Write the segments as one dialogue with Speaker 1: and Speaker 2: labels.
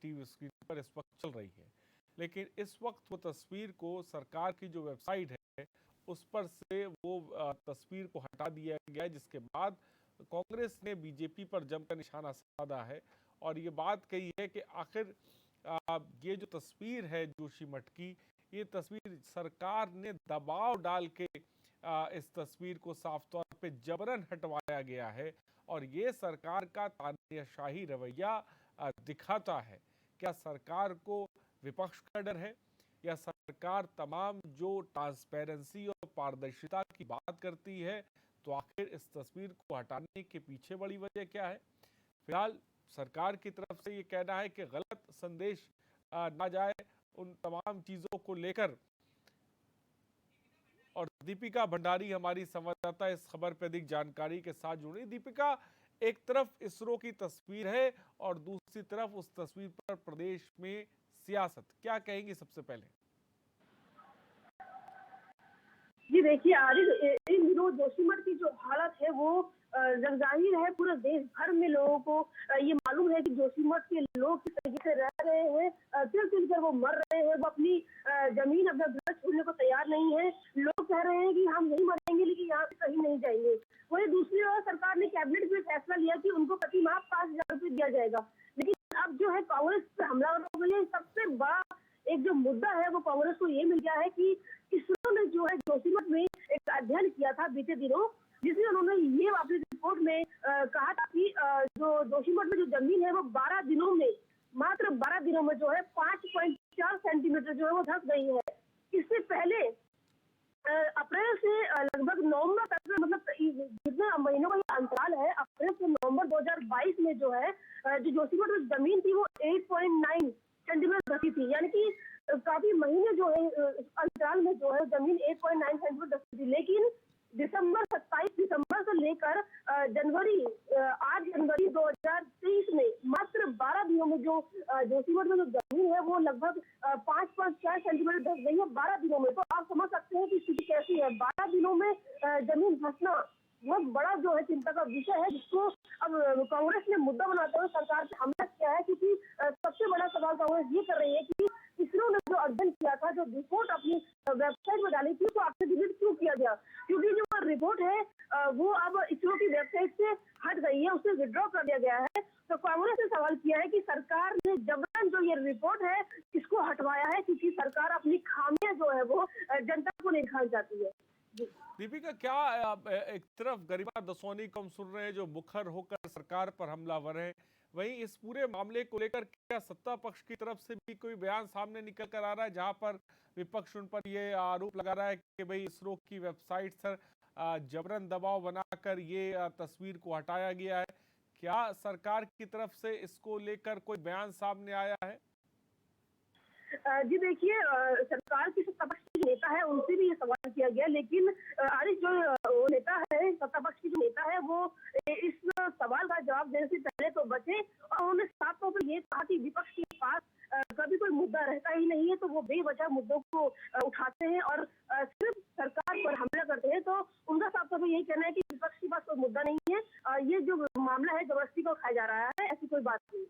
Speaker 1: TV screen पर इस वक्त चल रही है। लेकिन इस वक्त वो तस्वीर को सरकार की जो वेबसाइट है उस पर से वो तस्वीर को हटा दिया गया है, जिसके बाद कांग्रेस ने बीजेपी पर जमकर निशाना साधा है और ये बात कही है कि आखिर ये जो तस्वीर है जोशीमठ की, ये तस्वीर सरकार ने दबाव डाल के इस तस्वीर को साफ तौर पे जबरन हटवाया गया है और ये सरकार का तानाशाही रवैया दिखाता है। क्या सरकार को विपक्ष का डर है या सरकार तमाम जो ट्रांसपेरेंसी और पारदर्शिता की बात करती है, तो आखिर इस तस्वीर को हटाने के पीछे बड़ी वजह क्या है? फिलहाल सरकार की तरफ से ये कहना है कि गलत संदेश ना जाए उन तमाम चीजों को लेकर। और दीपिका भंडारी हमारी संवाददाता इस खबर पर अधिक जानकारी के साथ जुड़ी। दीपिका, एक तरफ इसरो की तस्वीर है और दूसरी तरफ उस तस्वीर पर प्रदेश में सियासत, क्या कहेंगी सबसे पहले?
Speaker 2: जी देखिए आरिफ, इन दिनों जोशीमठ की जो हालत है वो जगजाहिर है। पूरे देश भर में लोगों को ये मालूम है कि जोशीमठ के लोग किस तरीके से रह रहे हैं, तिल तिल कर वो मर रहे हैं, वो अपनी जमीन, अपना घर छोड़ने को तैयार नहीं है। लोग कह रहे हैं कि हम यही मरेंगे लेकिन यहाँ से कहीं नहीं जाएंगे। वही दूसरी ओर सरकार ने कैबिनेट में फैसला लिया कि उनको प्रति माह 5,000 रुपये दिया जाएगा। लेकिन अब जो है कांग्रेस पर हमलावर हो गई है। सबसे बड़ा एक जो मुद्दा है वो कांग्रेस को ये मिल गया है कि इसरो ने जो है जोशीमठ में एक अध्ययन किया था बीते दिनों, जिसमें उन्होंने ये अपनी रिपोर्ट में कहा था कि जो जोशीमठ में जो जमीन है वो 12 दिनों में, मात्र 12 दिनों में जो है 5.4 सेंटीमीटर जो है वो धंस गई है। इससे पहले अप्रैल से लगभग नवंबर तक, मतलब जितने महीनों का अंतराल है, अप्रैल से नवंबर 2022 में जो है जो जोशीमठ में जमीन थी वो 8.9 सेंटीमीटर धसी थी। यानी कि काफी महीने जो है अंतराल में जो है जमीन 8.9 सेंटीमीटर धसी थी। लेकिन 27 दिसंबर से लेकर 8 जनवरी 2023 में मात्र 12 दिनों में जो जोशीमठ में जो जमीन है वो लगभग 5.4 सेंटीमीटर धस गई है 12 दिनों में। तो आप समझ सकते हैं कि स्थिति कैसी है। 12 दिनों में जमीन धसना बहुत बड़ा जो है चिंता का विषय है, जिसको अब कांग्रेस ने मुद्दा बनाते हुए सरकार पे हमला किया है। क्योंकि सबसे बड़ा सवाल कांग्रेस ये कर रही है कि इसरो ने जो अध्ययन किया था, जो रिपोर्ट अपनी वेबसाइट में डाली थी, तो आपसे डिलीट क्यों किया गया? क्योंकि जो रिपोर्ट है वो अब इसरो की वेबसाइट से हट गई है, उसे विड्रॉ कर दिया गया है। तो कांग्रेस ने सवाल किया है कि सरकार ने जबरन जो ये रिपोर्ट है इसको हटवाया है, क्योंकि सरकार अपनी खामियां जो है वो जनता को नहीं दिखाना चाहती है।
Speaker 1: दीपिका, क्या एक तरफ गरिमा दसोनी को हम सुन रहे हैं जो मुखर होकर सरकार पर हमलावर है, वहीं इस पूरे मामले को लेकर क्या सत्ता पक्ष की तरफ से भी कोई बयान सामने निकल कर आ रहा है, जहां पर विपक्ष उन पर ये आरोप लगा रहा है कि भाई इसरो की वेबसाइट पर जबरन दबाव बनाकर ये तस्वीर को हटाया गया है? क्या सरकार की तरफ से इसको लेकर कोई बयान सामने आया है?
Speaker 2: जी देखिए, सरकार की सत्ता पक्ष की जो नेता है उनसे भी ये सवाल किया गया, लेकिन आरिफ जो वो नेता है, सत्ता पक्ष की जो नेता है, वो इस सवाल का जवाब देने से पहले तो बचे और उन्होंने साफ तौर पर ये कहा कि विपक्ष के पास कभी कोई मुद्दा रहता ही नहीं है, तो वो बेवजह मुद्दों को उठाते हैं और सिर्फ सरकार पर हमला करते हैं। तो उनका साफ तौर पर यही कहना है कि विपक्ष के पास कोई मुद्दा नहीं है, ये जो मामला है जबरदस्ती को खाया जा रहा है, ऐसी कोई बात नहीं।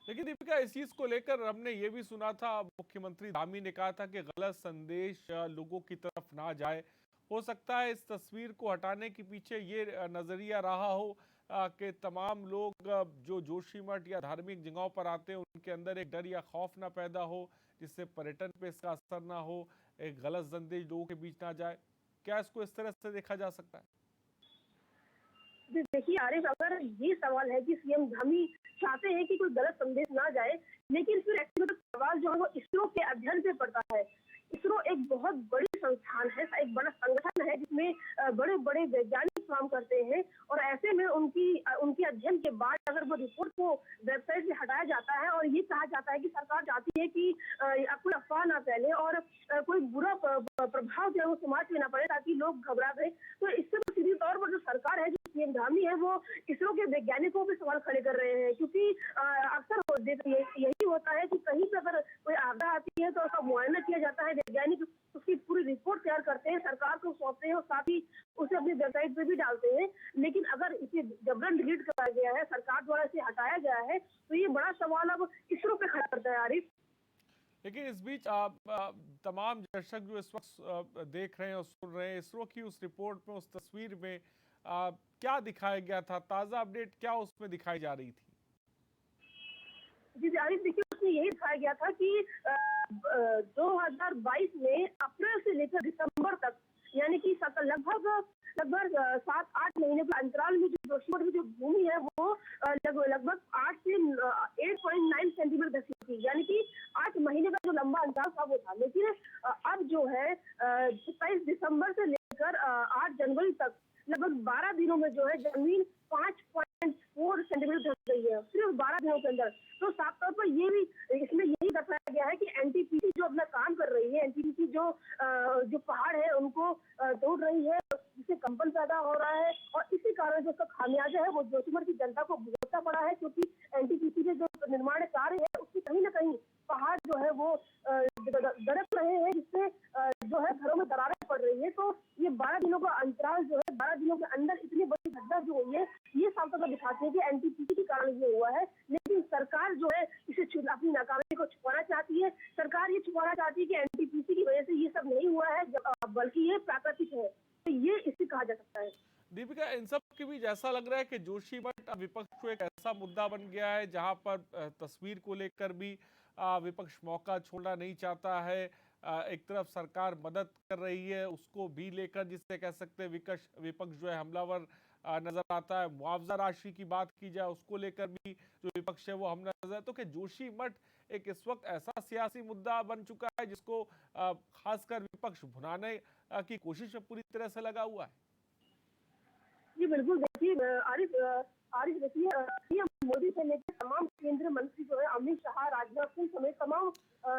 Speaker 1: लेकिन दीपिका, इस चीज को लेकर हमने ये भी सुना था, मुख्यमंत्री धामी ने कहा था कि गलत संदेश लोगों की तरफ ना जाए। हो सकता है इस तस्वीर को हटाने के पीछे ये नजरिया रहा हो कि तमाम लोग जो जोशीमठ या धार्मिक जगहों पर आते हैं उनके अंदर एक डर या खौफ ना पैदा हो, जिससे पर्यटन पे इसका असर ना हो, एक गलत संदेश लोगों के बीच ना जाए। क्या इसको इस तरह से देखा जा सकता है?
Speaker 2: देखिए आरिफ, अगर ये सवाल है कि सीएम धामी चाहते हैं कि कोई गलत संदेश ना जाए, लेकिन फिर एक्चुअली सवाल जो है वो इसरो के अध्ययन पे पड़ता है। इसरो एक बहुत बड़ी संस्थान है, एक बड़ा संगठन है जिसमें बड़े बड़े वैज्ञानिक काम करते हैं और ऐसे में उनकी अध्ययन के बाद अगर वो रिपोर्ट को वेबसाइट से हटाया जाता है और ये कहा जाता है कि सरकार चाहती है कि कोई अफवाह ना फैले और कोई बुरा प्रभाव जो है वो समाज में ना पड़े ताकि लोग घबरा गए, तो इससे तो सीधे तौर पर जो सरकार है, जो सीएम धामी है, वो इसरो के वैज्ञानिकों पे सवाल खड़े कर रहे हैं। क्योंकि अक्सर यही होता है कि कहीं पर अगर कोई आपदा आती है तो उसका मुआयना किया जाता है, वैज्ञानिक उसकी पूरी रिपोर्ट तैयार करते हैं, सरकार को सौंपते हैं और साथ ही उसे अपनी वेबसाइट पे भी डालते हैं। लेकिन अगर इसे जबरन डिलीट करा गया है, सरकार द्वारा इसे हटाया गया है, तो ये बड़ा सवाल अब इसरो पत्थरों पे खड़ा करता है आरिफ।
Speaker 1: लेकिन इस बीच तमाम दर्शक जो इस वक्त देख रहे हैं और सुन रहे हैं, इसरो की उस रिपोर्ट में, उस तस्वीर में क्या दिखाया गया था? ताज़ा अपडेट क्या उसमें दिखाई जा रही थी?
Speaker 2: जी आरिफ, देखिए उसमें यही दिखाया गया था कि 2022 में अप्रैल से लेकर दिसंबर तक, यानी कि लगभग लगभग 7-8 महीने के अंतराल में जो जोशीमठ की जो भूमि है वो लगभग 8 से 8.9 सेंटीमीटर धसी थी, यानी कि 8 महीने का जो लंबा अंतराल था वो था। लेकिन अब जो है 27 दिसंबर से लेकर 8 जनवरी तक लगभग 12 दिनों में जो है जमीन 5.4 सेंटीमीटर धस गई है, सिर्फ 12 दिनों के अंदर। तो साफ तौर पर ये भी इसमें यही दर्शाया गया है कि एनटीपीसी जो अपना काम कर रही है, एनटीपीसी जो पहाड़ है उनको तोड़ रही है, जिससे कंपन पैदा हो रहा है, और इसी कारण जो उसका खामियाजा है वो जोशीमठ की जनता को भुगतना पड़ा है, क्योंकि एनटीपीसी के जो निर्माण कार्य है उससे कहीं ना कहीं पहाड़ जो है वो दरक रहे हैं, जिससे जो है घरों में दरारें पड़ रही है। तो ये 12 दिनों का अंतराल जो है, 12 दिनों के अंदर इतनी बड़ी घटना जो हुई है, ये साफ तौर पर दिखाती है कि एनटीपीसी के कारण ये हुआ है। लेकिन सरकार जो है इसे अपनी नाकामी को छुपाना चाहती है। सरकार ये छुपाना चाहती है कि एनटीपीसी की वजह से ये सब नहीं हुआ है, बल्कि ये प्राकृतिक है। तो ये इसे कहा जा सकता है।
Speaker 1: दीपिका, इन सब के बीच ऐसा लग रहा है कि जोशीमठ अब विपक्ष को एक ऐसा मुद्दा बन गया है जहां पर तस्वीर को लेकर भी विपक्ष मौका छोड़ना नहीं चाहता है। एक तरफ सरकार मदद कर रही है, उसको भी लेकर जिससे कह सकते हैं विपक्ष जो है हमलावर नजर आता है। मुआवजा राशि की बात की जाए, उसको लेकर भी जो विपक्ष है वो हमला नजर है। तो कि जोशीमठ एक इस वक्त ऐसा सियासी मुद्दा बन चुका है जिसको खासकर विपक्ष भुनाने की कोशिश में पूरी तरह से लगा हुआ है।
Speaker 2: जी बिल्कुल, देखिए आरिफ आरिफ देखिए पीएम मोदी से लेकर तमाम केंद्रीय मंत्री जो है, अमित शाह, राजनाथ सिंह समेत तमाम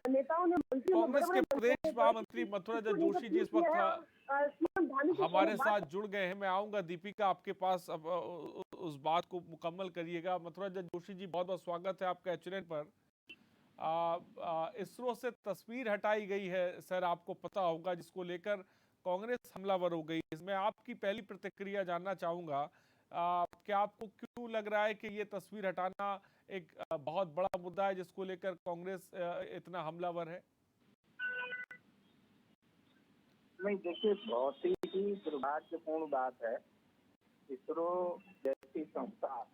Speaker 2: नेताओं ने, मंत्रियों ने
Speaker 1: कांग्रेस के प्रदेश महामंत्री मथुरा जोशी जी इस वक्त हमारे साथ जुड़ गए हैं। मैं आऊंगा दीपिका आपके पास, अब उस बात को मुकम्मल करिएगा। मथुरा जोशी जी, बहुत बहुत स्वागत है आपका एचएनएन पर। इसरो से तस्वीर हटाई गई है सर, आपको पता होगा, जिसको लेकर कांग्रेस हमलावर हो गई। इसमें आपकी पहली प्रतिक्रिया जानना चाहूंगा। क्या आपको क्यों लग रहा है कि ये तस्वीर हटाना एक बहुत बड़ा मुद्दा है जिसको लेकर कांग्रेस इतना हमलावर है?
Speaker 3: नहीं, देखिए बहुत ही दुर्भाग्यपूर्ण बात है। इसरो जैसी संस्था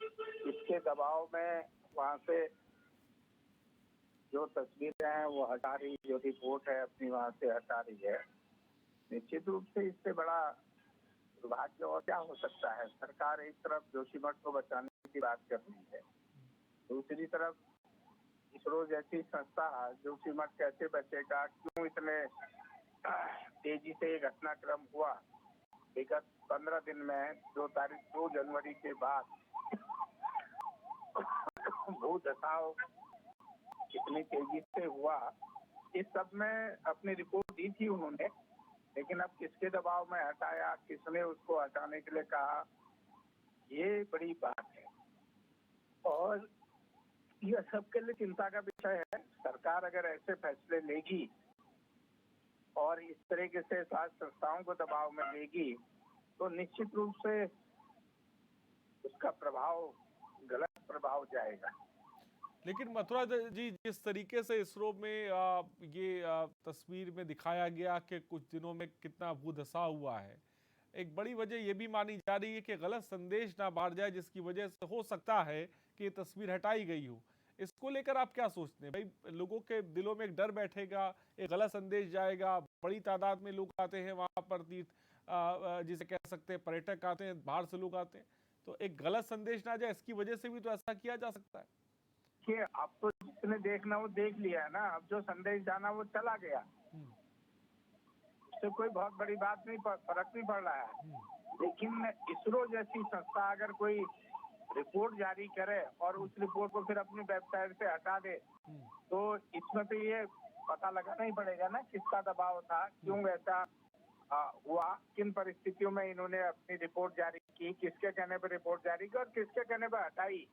Speaker 3: इसके दबाव में वहां से जो तस्वीरें हैं वो हटा रही, जो रिपोर्ट है अपनी वहां से हटा रही है। निश्चित रूप से इससे बड़ा दुर्भाग्य और क्या हो सकता है। सरकार एक तरफ जोशीमठ को बचाने की बात कर रही है, दूसरी तरफ इसरो जैसी संस्था जोशीमठ कैसे बचेगा, क्यों इतने तेजी से ये घटनाक्रम हुआ। विगत 15 दिन में 2 जनवरी के बाद भू धसाव कितनी तेजी से हुआ, इस सब में अपनी रिपोर्ट दी थी उन्होंने। लेकिन अब किसके दबाव में हटाया, किसने उसको हटाने के लिए कहा, ये बड़ी बात है और यह सबके लिए चिंता का विषय है। सरकार अगर ऐसे फैसले लेगी और इस तरीके से स्वास्थ्य संस्थाओं को दबाव में लेगी तो निश्चित रूप से उसका प्रभाव, गलत प्रभाव जाएगा।
Speaker 1: लेकिन मथुरा जी, जिस तरीके से इसरो में ये तस्वीर में दिखाया गया कि कुछ दिनों में कितना भूधसा हुआ है, एक बड़ी वजह ये भी मानी जा रही है कि गलत संदेश ना बाहर जाए, जिसकी वजह से हो सकता है कि ये तस्वीर हटाई गई हो। इसको लेकर आप क्या सोचते हैं? भाई, लोगों के दिलों में एक डर बैठेगा, एक गलत संदेश जाएगा, बड़ी तादाद में लोग आते हैं वहां पर, तीर्थ जिसे कह सकते हैं पर्यटक आते हैं, बाहर से लोग आते हैं, तो एक गलत संदेश ना जाए, इसकी वजह से भी तो ऐसा किया जा सकता है।
Speaker 3: कि अब तो जिसने देखना वो देख लिया है ना, अब जो संदेश जाना वो चला गया, उससे कोई बहुत बड़ी बात नहीं, फर्क नहीं पड़ रहा है। लेकिन इसरो जैसी संस्था अगर कोई रिपोर्ट जारी करे और उस रिपोर्ट को फिर अपनी वेबसाइट से हटा दे, तो इसमें तो ये पता लगाना ही पड़ेगा ना किसका दबाव था, क्यों ऐसा हुआ, किन परिस्थितियों में इन्होंने अपनी रिपोर्ट जारी की, किसके कहने पर रिपोर्ट जारी की और किसके कहने पर हटाई।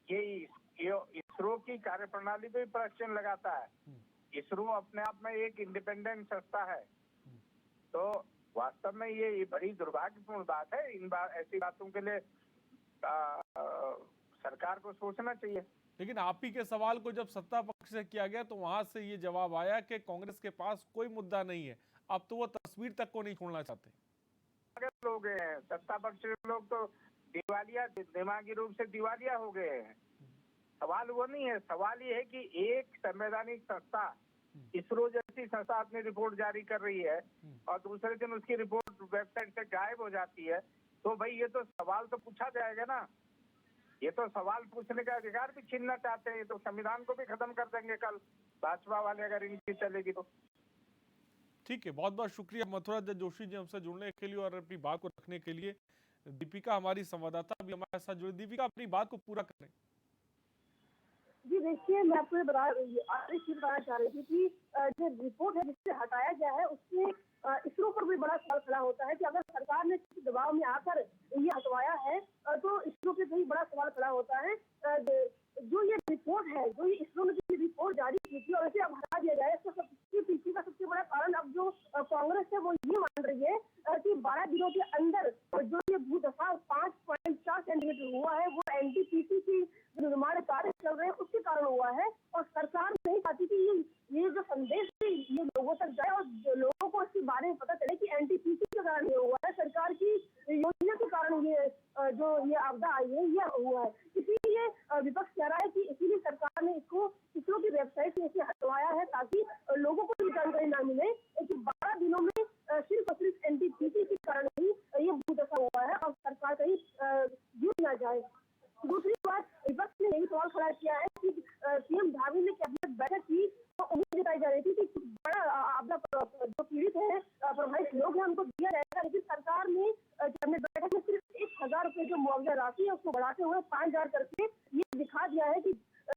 Speaker 3: ये इसरो की कार्यप्रणाली पे प्रश्न लगाता है। इसरो अपने आप में एक इंडिपेंडेंट संस्था है, तो वास्तव में ये बड़ी दुर्भाग्यपूर्ण बात है। ऐसी बातों के लिए सरकार को सोचना चाहिए।
Speaker 1: लेकिन आप ही के सवाल को जब सत्ता पक्ष से किया गया तो वहां से ये जवाब आया कि कांग्रेस के पास कोई मुद्दा नहीं है, अब तो वो तस्वीर तक को नहीं छोड़ना चाहते।
Speaker 3: लोग हैं सत्ता पक्ष के लोग तो दिवालिया, दिमागी रूप से दिवालिया हो गए हैं। सवाल वो नहीं है, सवाल ये है कि एक संवैधानिक संस्था इसरो जैसी संस्था अपनी रिपोर्ट जारी कर रही है और दूसरे दिन उसकी रिपोर्ट वेबसाइट से गायब हो जाती है, तो भाई ये तो सवाल तो पूछा जाएगा ना। ये तो सवाल पूछने का अधिकार भी छीनना चाहते हैं, तो संविधान को भी खत्म कर देंगे कल भाजपा वाले अगर इनकी चलेगी तो।
Speaker 1: ठीक है, बहुत बहुत शुक्रिया मथुरा जोशी जी हमसे जुड़ने के लिए और अपनी बात को रखने के लिए। दीपिका हमारी संवाददाता भी हमारे साथ जुड़ी। दीपिका, अपनी बात को पूरा करें।
Speaker 2: जी देखिए, मैं आपको बताना चाह रही थी कि जो रिपोर्ट है जिससे हटाया गया है उससे इसरो पर भी बड़ा सवाल खड़ा होता है कि अगर सरकार ने किसी दबाव में आकर ये हटवाया है तो इसरो पे भी बड़ा सवाल खड़ा होता है। जो ये रिपोर्ट है, जो ये इसरो ने जो रिपोर्ट जारी की थी और इसे अब हटा दिया जाए, इसका सबसे पीछे का सबसे बड़ा कारण अब जो कांग्रेस है वो ये मान रही है कि 12 दिनों के अंदर जो ये भूदशा 5.4 सेंटीमीटर हुआ है वो एनटीपीसी की निर्माण कार्य चल रहे हैं उसके कारण हुआ है। और सरकार नहीं चाहती कि ये जो संदेश है ये लोगों तक जाए और लोगों को इसके बारे में पता चले कि एनटीपीसी के कारण ये हुआ है, सरकार की योजना के कारण ये जो ये आपदा आई है ये हुआ है। इसीलिए विपक्ष कह रहा है कि इसीलिए सरकार ने इसको इसरो की वेबसाइट से इसे हटवाया है ताकि लोगों को भी जानकारी ना मिले कि 12 दिनों में सिर्फ और सिर्फ एनटीपीसी के कारण ही ये भूदशा हुआ है और सरकार कहीं गिर ना जाए। दूसरी बात, विपक्ष ने यही सवाल खड़ा किया है कि सीएम धामी ने कैबिनेट बैठक की तो उम्मीद जताई जा रही थी कि बड़ा आपदा जो पीड़ित है प्रभावित लोग हैं उनको दिया जाएगा, लेकिन सरकार ने कैबिनेट बैठक में सिर्फ 1000 रुपए जो मुआवजा राशि है उसको बढ़ाते हुए 5000 करके ये दिखा दिया है कि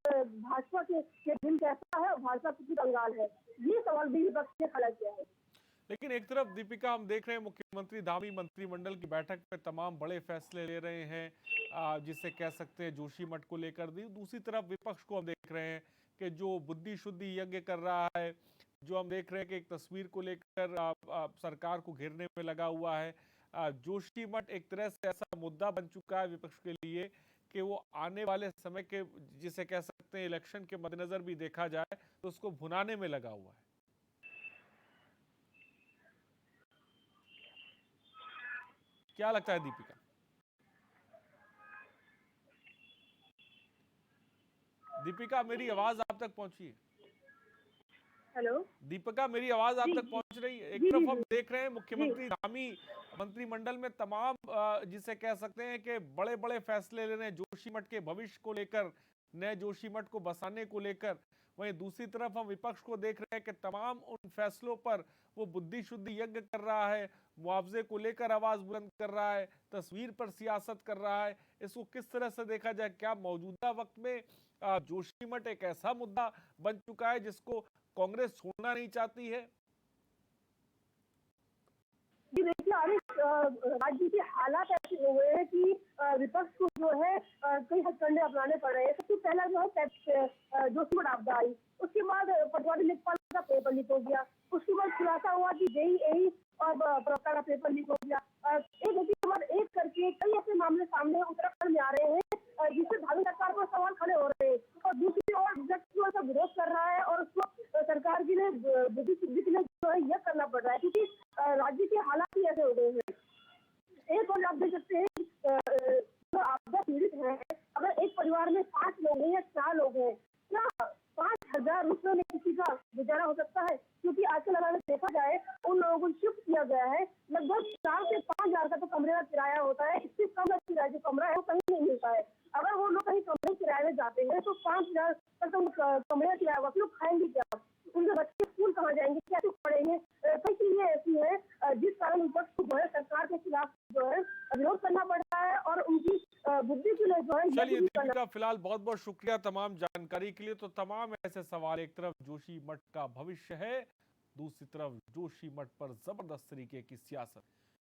Speaker 2: भाजपा के दिल कैसा है और भाजपा कितनी कंगाल है। ये सवाल भी विपक्ष ने खड़ा किया है।
Speaker 1: लेकिन एक तरफ दीपिका हम देख रहे हैं मुख्यमंत्री धामी मंत्रिमंडल की बैठक में तमाम बड़े फैसले ले रहे हैं, जिसे कह सकते हैं जोशी मठ को लेकर। दूसरी तरफ विपक्ष को हम देख रहे हैं कि जो बुद्धि शुद्धि यज्ञ कर रहा है, जो हम देख रहे हैं कि एक तस्वीर को लेकर सरकार को घेरने में लगा हुआ है। जोशी मठ एक तरह से ऐसा मुद्दा बन चुका है विपक्ष के लिए कि वो आने वाले समय के, जिसे कह सकते हैं इलेक्शन के मद्देनजर भी देखा जाए तो उसको भुनाने में लगा हुआ है। क्या लगता है दीपिका? दीपिका, मेरी आवाज आप तक पहुंची है?
Speaker 2: हेलो
Speaker 1: दीपिका, मेरी आवाज आप तक पहुंच रही है? एक तरफ हम देख रहे हैं मुख्यमंत्री धामी मंत्रिमंडल में तमाम जिसे कह सकते हैं कि बड़े बड़े फैसले ले रहे हैं जोशी मठ के भविष्य को लेकर, नए जोशी मठ को बसाने को लेकर। वहीं दूसरी तरफ हम विपक्ष को देख रहे हैं कि तमाम उन फैसलों पर वो बुद्धि शुद्धि यज्ञ कर रहा है, मुआवजे को लेकर आवाज बुलंद कर रहा है, तस्वीर पर सियासत कर रहा है। इसको किस तरह से देखा जाए? क्या मौजूदा वक्त में जोशी मठ एक ऐसा मुद्दा बन चुका है जिसको कांग्रेस छोड़ना नहीं चाहती है?
Speaker 2: जी देखिए, राज्य के हालात ऐसे हो गए हैं कि विपक्ष को जो है कई हथकंडे अपनाने पड़ रहे हैं। सबसे पहला जो है जोशी मठ आपदा आई, उसके बाद पटवारी लेखपाल का पेपर लीक हो गया, उसके बाद खुलासा हुआ कि जेईई और प्रवक्ता का पेपर लीक हो गया। एक के बाद एक करके कई ऐसे मामले सामने उत्तराखंड में आ रहे हैं जिससे भावी सरकार पर सवाल खड़े हो रहे हैं और दूसरी ओर विपक्ष विरोध कर रहा है और उसको सरकार के लिए बुद्धि शुद्धि के लिए जो है यह करना पड़ रहा है क्योंकि राज्य के हालात ही ऐसे हो गए हैं। एक और आप देख सकते हैं जो आपदा पीड़ित है, अगर एक परिवार में 5 लोग हैं या 4 लोग हैं, क्या 5000 रुपये में किसी का गुजारा हो सकता है? क्योंकि आजकल अगर देखा जाए उन लोगों को शिफ्ट किया गया है, लगभग 4 से 5000 का तो कमरे का किराया होता है, इससे कम का किराया जो कमरा है वो कहीं नहीं मिलता है। अगर वो लोग कहीं कमरे किराए में जाते हैं तो 5000 तक तो कमरे का किराया होगा, फिर खाएंगे क्या? उनके बच्चे स्कूल कहाँ जाएंगे, कैसे पढ़ेंगे? कई चीजें ऐसी है जिस कारण विपक्ष को जो है सरकार के खिलाफ जो है विरोध करना पड़ रहा है और उनकी बुद्धि के लिए जो है।
Speaker 1: चलिए दीपिका, फिलहाल बहुत बहुत शुक्रिया तमाम जानकारी के लिए। तो तमाम ऐसे सवाल, एक तरफ जोशी मठ का भविष्य है, दूसरी तरफ जोशी मठ पर जबरदस्त तरीके की सियासत।